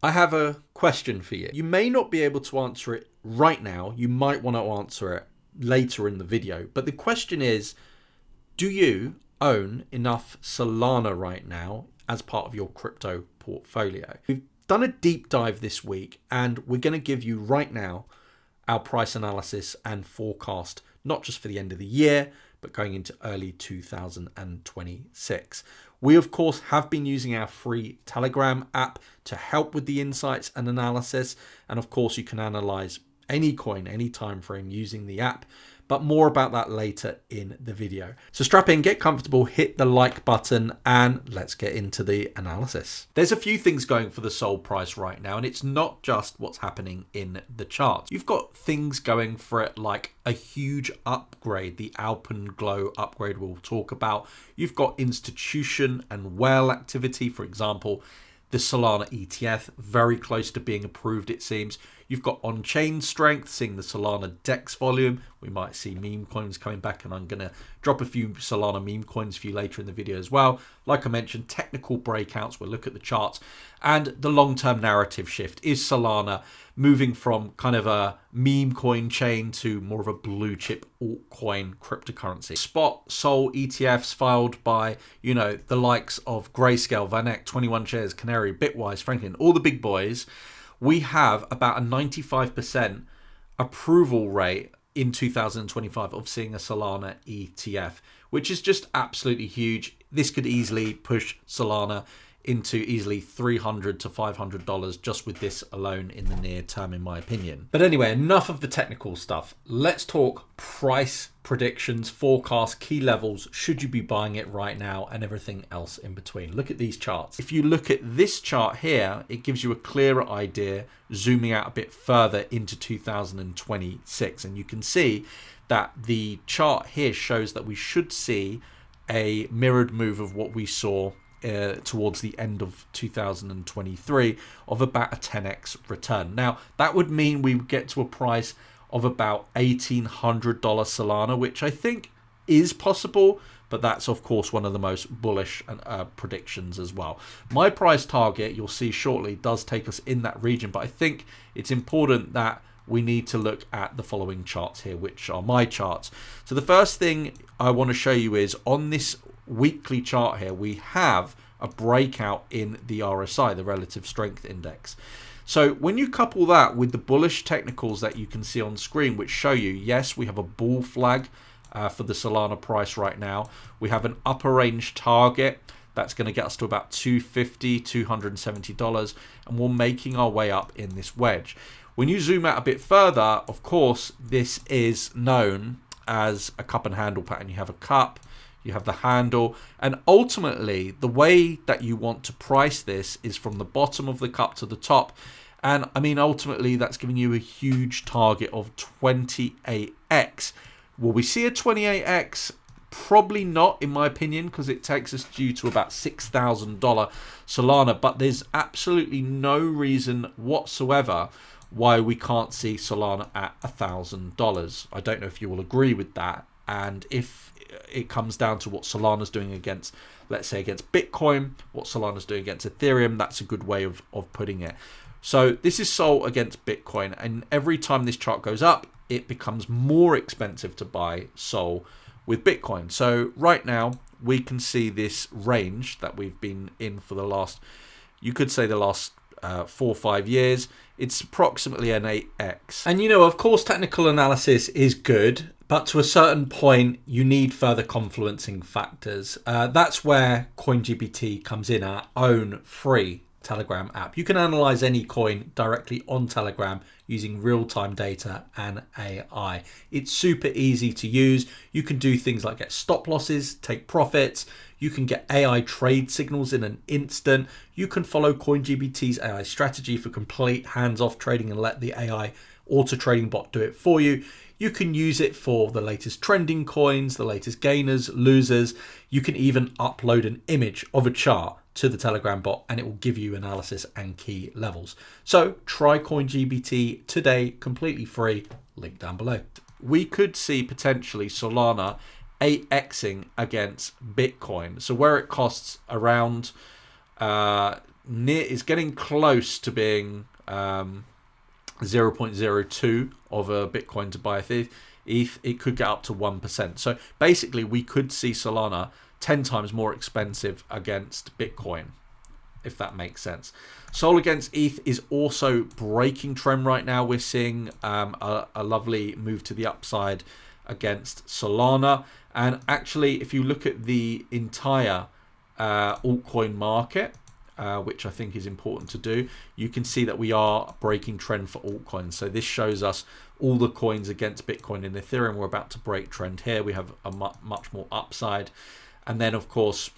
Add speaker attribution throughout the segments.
Speaker 1: I have a question for you. You may not be able to answer it right now. You might want to answer it later in the video. But the question is, do you own enough Solana right now as part of your crypto portfolio? We've done a deep dive this week, and we're going to give you right now our price analysis and forecast, not just for the end of the year, but going into early 2026. We, of course, have been using our free Telegram app to help with the insights and analysis. And of course, you can analyze any coin, any time frame using the app. But more about that later in the video. So strap in, get comfortable, hit the like button, and let's get into the analysis. There's a few things going for the SOL price right now, and it's not just what's happening in the charts. You've got things going for it like a huge upgrade, the 𝗧𝗿𝗆 upgrade we'll talk about. You've got institution and whale activity, for example, the Solana ETF, very close to being approved, it seems. You've got on-chain strength, seeing the Solana DEX volume. We might see meme coins coming back, and I'm going to drop a few Solana meme coins for you later in the video as well. Like I mentioned, technical breakouts. We'll look at the charts. And the long-term narrative shift. Is Solana moving from kind of a meme coin chain to more of a blue chip altcoin cryptocurrency? Spot SOL ETFs filed by, you know, the likes of Grayscale, VanEck, 21 Shares, Canary, Bitwise, Franklin, all the big boys. We have about a 95% approval rate in 2025 of seeing a Solana ETF, which is just absolutely huge. This could easily push Solana into easily $300 to $500 just with this alone in the near term, in my opinion. But anyway, enough of the technical stuff. Let's talk price predictions, forecast, key levels. Should you be buying it right now, and everything else in between? Look at these charts. If you look at this chart here, it gives you a clearer idea, zooming out a bit further into 2026. And you can see that the chart here shows that we should see a mirrored move of what we saw towards the end of 2023 of about a 10x return. Now, that would mean we would get to a price of about $1,800 Solana, which I think is possible, but that's of course one of the most bullish predictions as well. My price target, you'll see shortly, does take us in that region, but I think it's important that we need to look at the following charts here, which are my charts. So the first thing I want to show you is on this weekly chart here, we have a breakout in the RSI, the relative strength index. So when you couple that with the bullish technicals that you can see on screen, which show you, yes, we have a bull flag for the Solana price right now. We have an upper range target that's going to get us to about $250, $270, and we're making our way up in this wedge. When you zoom out a bit further, of course, this is known as a cup and handle pattern. You have a cup, you have the handle, and ultimately the way that you want to price this is from the bottom of the cup to the top. And I mean, ultimately that's giving you a huge target of 28x. Will we see a 28x? Probably not, in my opinion, because it takes us due to about $6,000 Solana, but there's absolutely no reason whatsoever why we can't see Solana at $1,000. I don't know if you will agree with that. And if it comes down to what Solana's doing against, let's say, against Bitcoin, what Solana's doing against Ethereum, that's a good way of putting it. So this is SOL against Bitcoin, and every time this chart goes up, it becomes more expensive to buy SOL with Bitcoin. So right now, we can see this range that we've been in for the last, you could say the last 4 or 5 years. It's approximately an 8x. And you know, of course, technical analysis is good, but to a certain point, you need further confluencing factors. That's where CoinGPT comes in, our own free Telegram app. You can analyze any coin directly on Telegram using real-time data and AI. It's super easy to use. You can do things like get stop losses, take profits. You can get AI trade signals in an instant. You can follow CoinGPT's AI strategy for complete hands-off trading and let the AI auto trading bot do it for you. You can use it for the latest trending coins, the latest gainers, losers. You can even upload an image of a chart to the Telegram bot and it will give you analysis and key levels. So try CoinGPT today, completely free, link down below. We could see potentially Solana 8xing against Bitcoin. So where it costs around it's getting close to being 0.02 of a Bitcoin to buy ETH. It could get up to 1%. So basically, we could see Solana 10 times more expensive against Bitcoin, if that makes sense. Sol against ETH is also breaking trend right now. We're seeing a lovely move to the upside against Solana. And actually, if you look at the entire altcoin market, which I think is important to do, you can see that we are breaking trend for altcoins. So this shows us all the coins against Bitcoin and Ethereum. We're about to break trend here. We have a much more upside. And then, of course,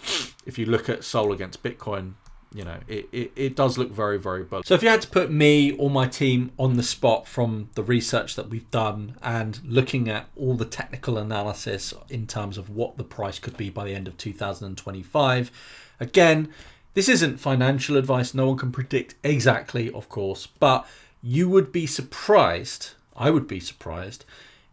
Speaker 1: if you look at Sol against Bitcoin, you know, it does look very, very bullish. So if you had to put me or my team on the spot from the research that we've done and looking at all the technical analysis in terms of what the price could be by the end of 2025, again, this isn't financial advice. No one can predict exactly, of course, but you would be surprised, I would be surprised,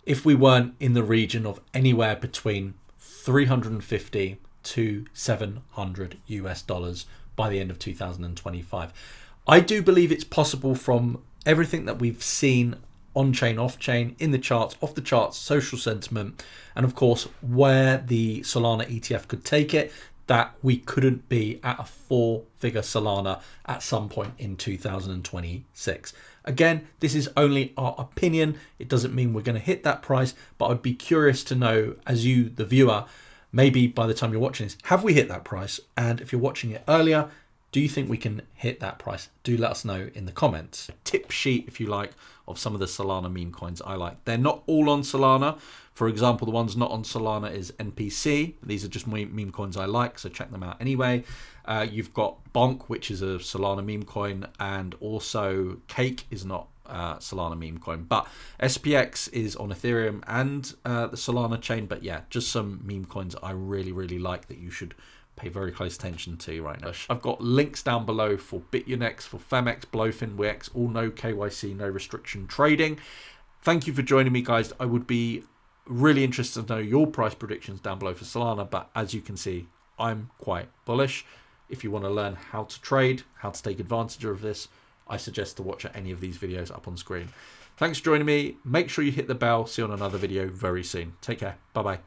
Speaker 1: if we weren't in the region of anywhere between 350 to 700 US dollars by the end of 2025. I do believe it's possible from everything that we've seen on-chain, off-chain, in the charts, off the charts, social sentiment, and of course, where the Solana ETF could take it, that we couldn't be at a 4-figure Solana at some point in 2026. Again, this is only our opinion. It doesn't mean we're going to hit that price, but I'd be curious to know, as you, the viewer, maybe by the time you're watching this, have we hit that price? And if you're watching it earlier, do you think we can hit that price? Do let us know in the comments. A tip sheet, if you like, of some of the Solana meme coins I like. They're not all on Solana. For example, the ones not on Solana is NPC. These are just meme coins I like, so check them out anyway. You've got Bonk, which is a Solana meme coin, and also Cake is not Solana meme coin, but SPX is on Ethereum and the Solana chain. But yeah, just some meme coins I really, really like that you should pay very close attention to right now. I've got links down below for BitUnex, for FEMX, Blowfin, Wix, all no KYC, no restriction trading. Thank you for joining me, guys. I would be really interested to know your price predictions down below for Solana, but as you can see, I'm quite bullish. If you want to learn how to trade, how to take advantage of this, I suggest to watch any of these videos up on screen. Thanks for joining me. Make sure you hit the bell. See you on another video very soon. Take care. Bye-bye.